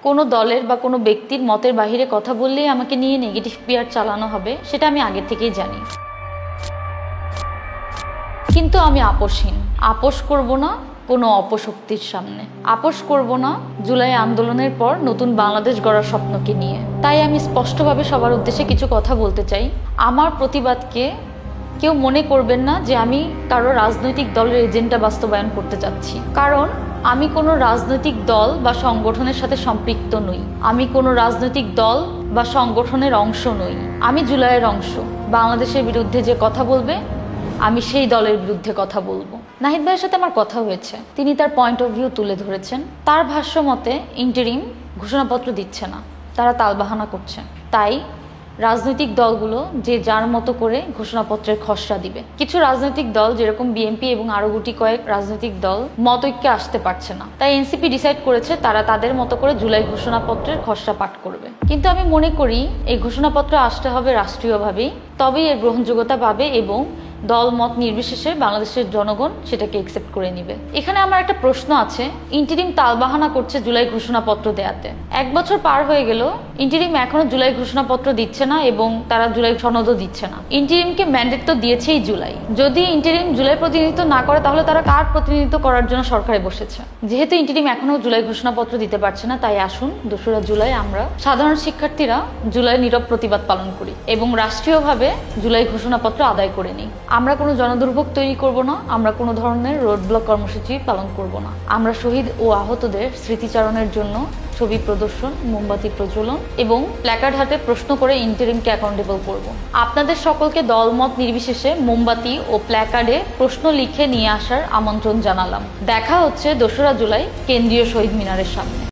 কোনো দলের বা কোনো ব্যক্তির মতের বাহিরে কথা বললেই আমাকে নিয়ে নেগেটিভ পিআর চালানো হবে সেটা আমি আগে থেকেই জানি। কিন্তু আমি আপোষ করব না কোনো অপশক্তির সামনে, আপোষ করব না জুলাই আন্দোলনের পর নতুন বাংলাদেশ গড়ার স্বপ্নকে নিয়ে। তাই আমি স্পষ্টভাবে সবার উদ্দেশ্যে কিছু কথা বলতে চাই। আমার প্রতিবাদকে কেউ মনে করবেন না যে আমি কারো রাজনৈতিক দলের এজেন্ডা বাস্তবায়ন করতে চাচ্ছি, কারণ আমি কোনো রাজনৈতিক দল বা সংগঠনের সাথে সম্পৃক্ত নই। আমি কোনো রাজনৈতিক দল বা সংগঠনের অংশ নই। আমি জুলাইয়ের অংশ। বাংলাদেশের বিরুদ্ধে যে কথা বলবে আমি সেই দলের বিরুদ্ধে কথা বলবো। নাহিদ ভাইয়ের সাথে আমার কথা হয়েছে, তিনি তার পয়েন্ট অফ ভিউ তুলে ধরেছেন। তার ভাষ্য মতে ইন্টারিম ঘোষণাপত্র দিচ্ছে না, তারা তালবাহানা করছে। তাই রাজনৈতিক দলগুলো যে যার মতো করে ঘোষণাপত্রের খসড়া দিবে। কিছু রাজনৈতিক দল যেরকম বিএনপি এবং আরো গুটি কয়েক রাজনৈতিক দল মতৈক্যে আসতে পারছে না, তাই এনসিপি ডিসাইড করেছে তারা তাদের মতো করে জুলাই ঘোষণাপত্রের খসড়া পাঠ করবে। কিন্তু আমি মনে করি এই ঘোষণাপত্র আসতে হবে রাষ্ট্রীয়ভাবেই, তবেই এর গ্রহণযোগ্যতা পাবে এবং দল মত নির্বিশেষে বাংলাদেশের জনগণ সেটাকে একসেপ্ট করে নিবে। এখানে আমার একটা প্রশ্ন আছে, ইন্টারিম তালবাহানা করছে জুলাই ঘোষণাপত্র দেয়াতে। 1 বছর পার হয়ে গেল, ইন্টারিম এখনো জুলাই ঘোষণাপত্র দিচ্ছে না এবং তারা জুলাই সনদও দিচ্ছে না। ইন্টারিমকে ম্যান্ডেট তো দিয়েছেই জুলাই। যদি ইন্টারিম জুলাই প্রতিনিধিত্ব না করে তাহলে তারা কার প্রতিনিধিত্ব করার জন্য সরকারে বসেছে? যেহেতু ইন্টারিম এখনো জুলাই ঘোষণাপত্র দিতে পারছে না, তাই আসুন 2রা জুলাই আমরা সাধারণ শিক্ষার্থীরা জুলাই নীরব প্রতিবাদ পালন করি এবং রাষ্ট্রীয়ভাবে জুলাই ঘোষণাপত্র আদায় করে নিই। আমরা কোনো জনদুর্ভোগ তৈরি করব না, আমরা কোনো ধরনের রোড ব্লক কর্মসূচি পালন করব না। আমরা শহীদ ও আহতদের স্মৃতিচারণের জন্য ছবি প্রদর্শন, মোমবাতি প্রজ্বলন এবং প্ল্যাকার্ড হাতে প্রশ্ন করে ইন্টারিমকে অ্যাকাউন্টেবল করব। আপনাদের সকলকে দলমত নির্বিশেষে মোমবাতি ও প্ল্যাকার্ডে প্রশ্ন লিখে নিয়ে আসার আমন্ত্রণ জানালাম। দেখা হচ্ছে 2রা জুলাই কেন্দ্রীয় শহীদ মিনারের সামনে।